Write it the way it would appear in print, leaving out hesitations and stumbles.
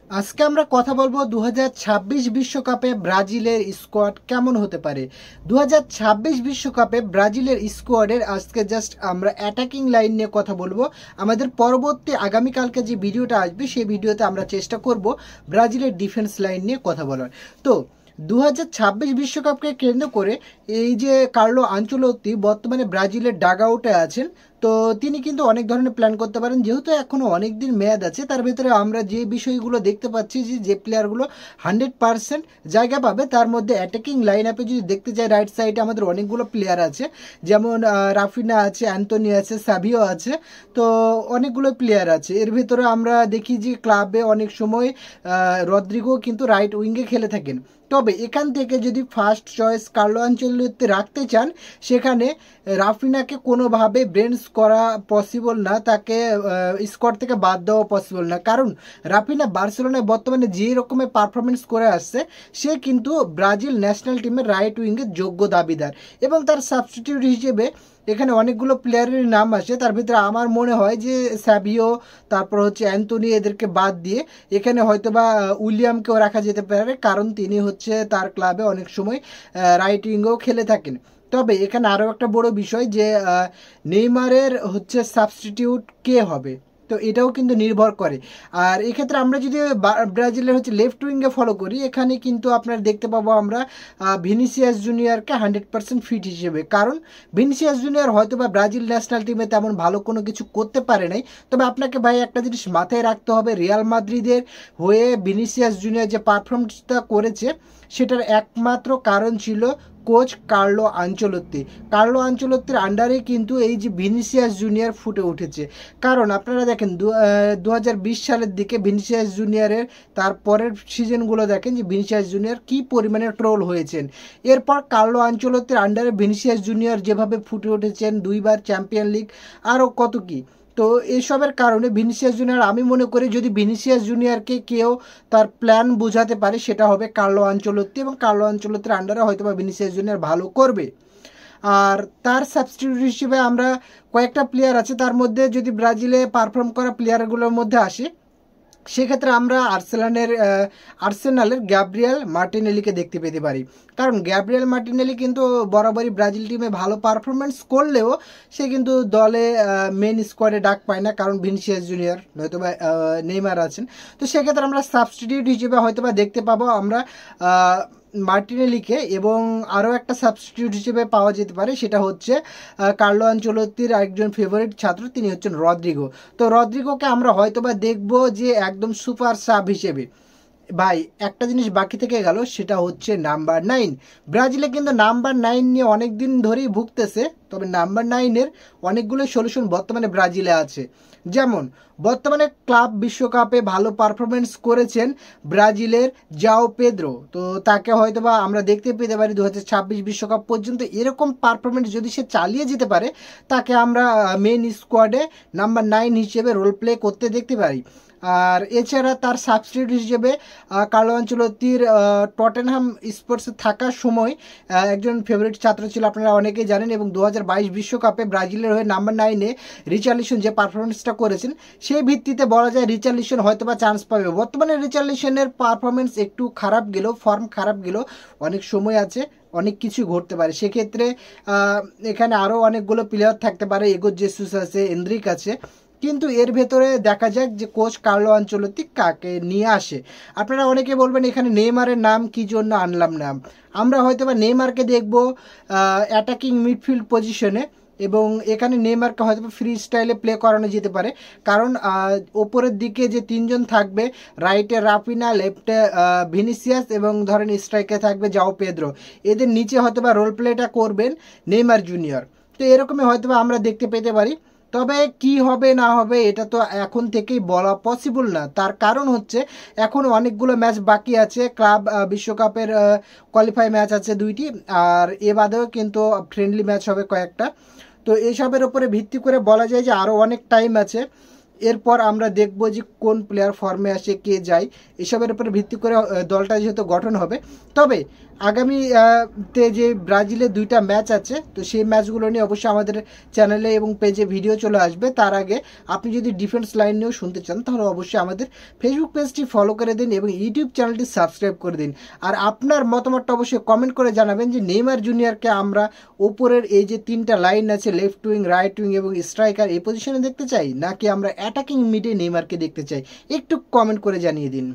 আজকে আমরা কথা বলবো 2026 বিশ্বকাপে ব্রাজিলের স্কোয়াড কেমন হতে পারে। 2026 বিশ্বকাপে ব্রাজিলের স্কোয়াডের আজকে জাস্ট আমরা অ্যাটাকিং লাইন নিয়ে কথা বলবো। আমাদের পরবর্তী আগামীকালকে যে ভিডিওটা আসবে সেই ভিডিওতে আমরা চেষ্টা করব ব্রাজিলের ডিফেন্স লাইন নিয়ে কথা বলার। তো 2026 বিশ্বকাপকে কেন্দ্র করে এই যে কার্লো আনচেলত্তি বর্তমানে ব্রাজিলের ডাগ আউটে আছেন, তো তিনি কিন্তু অনেক ধরনের প্ল্যান করতে পারেন। যেহেতু এখনও অনেক দিন মেয়াদ আছে, তার ভেতরে আমরা যে বিষয়গুলো দেখতে পাচ্ছি যে প্লেয়ারগুলো 100% জায়গা পাবে, তার মধ্যে অ্যাটাকিং লাইন আপে যদি দেখতে চাই, রাইট সাইডে আমাদের অনেকগুলো প্লেয়ার আছে, যেমন রাফিনা আছে, অ্যান্টনি আছে, সাভিও আছে, তো অনেকগুলো প্লেয়ার আছে। এর ভেতরে আমরা দেখি যে ক্লাবে অনেক সময় রদ্রিগো কিন্তু রাইট উইঙ্গে খেলে থাকেন। তবে এখান থেকে যদি ফার্স্ট চয়েস কার্লো আনচেলত্তি রাখতে চান, সেখানে রাফিনাকে কোনোভাবে ব্রেন্স করা পসিবল না, তাকে স্কোয়াড থেকে বাদ দেওয়া পসিবল না। কারণ রাফিনা বার্সেলোনায় বর্তমানে যে রকমের পারফরমেন্স করে আসছে, সে কিন্তু ব্রাজিল ন্যাশনাল টিমের রাইট উইঙ্গের যোগ্য দাবিদার, এবং তার সাবস্টিটিউট হিসেবে এখানে অনেকগুলো প্লেয়ারের নাম আসে। তার ভিতরে আমার মনে হয় যে সাভিও, তারপর হচ্ছে অ্যান্টনি, এদেরকে বাদ দিয়ে এখানে হয়তোবা উইলিয়ামকেও রাখা যেতে পারে, কারণ তিনি হচ্ছে তার ক্লাবে অনেক সময় রাইট উইঙ্গেও খেলে থাকেন। তবে এখানে আরও একটা বড় বিষয় যে নেইমারের হচ্ছে সাবস্টিটিউট কে হবে, তো এটাও কিন্তু নির্ভর করে। আর এক্ষেত্রে আমরা যদি ব্রাজিলের হচ্ছে লেফট উইঙ্গে ফলো করি, এখানে কিন্তু আপনারা দেখতে পাবো আমরা ভিনিসিয়াস জুনিয়রকে 100% ফিট হিসেবে। কারণ ভিনিসিয়াস জুনিয়র হয়তো বা ব্রাজিল ন্যাশনাল টিমে তেমন ভালো কোনো কিছু করতে পারে নাই, তবে আপনাকে ভাই একটা জিনিস মাথায় রাখতে হবে, রিয়াল মাদ্রিদের হয়ে ভিনিসিয়াস জুনিয়র যে পারফরমেন্সটা করেছে, সেটার একমাত্র কারণ ছিল কোচ কার্লো আনচেলত্তি। কার্লো আনচেলত্তির আন্ডারে কিন্তু এই যে ভিনিসিয়াস জুনিয়র ফুটে উঠেছে। কারণ আপনারা দেখেন 2020 সালের দিকে ভিনিসিয়াস জুনিয়রের তারপরের সিজনগুলো দেখেন যে ভিনিসিয়াস জুনিয়র কী পরিমাণে ট্রোল হয়েছেন। এরপর কার্লো আনচেলত্তির আন্ডারে ভিনিসিয়াস জুনিয়র যেভাবে ফুটে উঠেছেন, 2বার চ্যাম্পিয়ন লিগ, আরও কত কি। তো এসবের কারণে ভিনিসিয়াস জুনিয়র, আমি মনে করি যদি ভিনিসিয়াস জুনিয়রকে কেউ তার প্ল্যান বোঝাতে পারে, সেটা হবে কার্লো আনচেলত্তি, এবং কার্লো আনচেলত্তির আন্ডারে হয়তো বা ভিনিসিয়াস জুনিয়র ভালো করবে। আর তার সাবস্টিটিউট হিসেবে আমরা কয়েকটা প্লেয়ার আছে, তার মধ্যে যদি ব্রাজিলে পারফর্ম করা প্লেয়ারগুলোর মধ্যে আসে, সেক্ষেত্রে আমরা আর্সেনালের গ্যাব্রিয়েল মার্টিনেলিকে দেখতে পেতে পারি। কারণ গ্যাব্রিয়েল মার্টিনেলি কিন্তু বরাবরই ব্রাজিল টিমে ভালো পারফরমেন্স করলেও সে কিন্তু দলে মেন স্কোয়াডে ডাক পায় না, কারণ ভিনিসিয়াস জুনিয়র হয়তো বা নেইমার আছেন। তো সেক্ষেত্রে আমরা সাবস্টিটিউট হিসেবে হয়তো বা দেখতে পাবো আমরা মার্টিনেলিকে, এবং আরও একটা সাবস্টিটিউট হিসেবে পাওয়া যেতে পারে, সেটা হচ্ছে কার্লো আনচেলত্তির একজন ফেভারিট ছাত্র, তিনি হচ্ছেন রদ্রিগো। তো রদ্রিগোকে আমরা হয়তোবা দেখব যে একদম সুপার সাব হিসেবে। ভাই একটা জিনিস বাকি থেকে গেল, সেটা হচ্ছে নাম্বার 9। ব্রাজিলে কিন্তু নাম্বার 9 নিয়ে অনেক দিন ধরেই ভুগতেছে, তবে নাম্বার 9-এর অনেকগুলো সলিউশন বর্তমানে ব্রাজিলে আছে। যেমন বর্তমানে ক্লাব বিশ্বকাপে ভালো পারফরমেন্স করেছেন ব্রাজিলের জাও পেদ্রো, তো তাকে হয়তোবা আমরা দেখতে পেতে পারি 2026 বিশ্বকাপ পর্যন্ত। এরকম পারফরমেন্স যদি সে চালিয়ে যেতে পারে, তাকে আমরা মেন স্কোয়াডে নাম্বার 9 হিসেবে রোল প্লে করতে দেখতে পারি। আর এছাড়া তার সাবস্টিটিউট হিসেবে কার্লো আনচেলত্তির টটেনহাম স্পোর্টসে থাকার সময় একজন ফেভারিট ছাত্র ছিল, আপনারা অনেকেই জানেন, এবং 2022 বিশ্বকাপে ব্রাজিলের হয়ে নাম্বার 9-এ রিচার্লিসন যে পারফরমেন্সটা করেছেন, সেই ভিত্তিতে বলা যায় রিচার্লিসন হয়তো বা চান্স পাবে। বর্তমানে রিচার্লিসনের পারফরমেন্স একটু খারাপ গেলেও, ফর্ম খারাপ গেলেও অনেক সময় আছে, অনেক কিছু ঘটতে পারে। সেক্ষেত্রে এখানে আরও অনেকগুলো প্লেয়ার থাকতে পারে, এগো জেসুস আছে, এন্দ্রিক আছে, কিন্তু এর ভেতরে দেখা যাক যে কোচ কার্লো আনচেলত্তি কাকে নিয়ে আসে। আপনারা অনেকে বলবেন এখানে নেইমারের নাম কি জন্য আনলাম না। আমরা হয়তো বা নেইমারকে দেখব অ্যাটাকিং মিডফিল্ড পজিশনে, এবং এখানে নেইমারকে হয়তো ফ্রি স্টাইলে প্লে করানো যেতে পারে। কারণ ওপরের দিকে যে 3জন থাকবে, রাইটে রাফিনা, লেফটে ভিনিসিয়াস, এবং ধরেন স্ট্রাইকে থাকবে জাও পেদ্রো, এদের নিচে হয়তো বা রোল প্লেটা করবেন নেইমার জুনিয়র। তো এরকমই হয়তো বা আমরা দেখতে পেতে পারি। তবে কি হবে না হবে এটা তো এখন থেকেই বলা পসিবল না, তার কারণ হচ্ছে এখন অনেকগুলো ম্যাচ বাকি আছে। ক্লাব বিশ্বকাপের কোয়ালিফাই ম্যাচ আছে 2টি, আর এ বাদেও কিন্তু ফ্রেন্ডলি ম্যাচ হবে কয়েকটা। তো এসবের উপরে ভিত্তি করে বলা যায় যে আরও অনেক টাইম আছে। এরপর আমরা দেখব যে কোন প্লেয়ার ফর্মে আসে, কে যায়, এসবের উপরে ভিত্তি করে দলটা যেহেতু গঠন হবে। তবে আগামী তে যে ব্রাজিলের 2টা ম্যাচ আছে, তো সেই ম্যাচগুলো নিয়ে অবশ্যই আমাদের চ্যানেলে এবং পেজে ভিডিও চলে আসবে। তার আগে আপনি যদি ডিফেন্স লাইন নিয়েও শুনতে চান তাহলে অবশ্যই আমাদের ফেসবুক পেজটি ফলো করে দিন এবং ইউটিউব চ্যানেলটি সাবস্ক্রাইব করে দিন। আর আপনার মতামতটা অবশ্যই কমেন্ট করে জানাবেন যে নেইমার জুনিয়রকে আমরা ওপরের এই যে 3টা লাইন আছে, লেফট উইং, রাইট উইং এবং স্ট্রাইকার, এই পজিশনে দেখতে চাই, নাকি আমরা অ্যাটাকিং মিডে নেইমারকে দেখতে চাই, একটু কমেন্ট করে জানিয়ে দিন।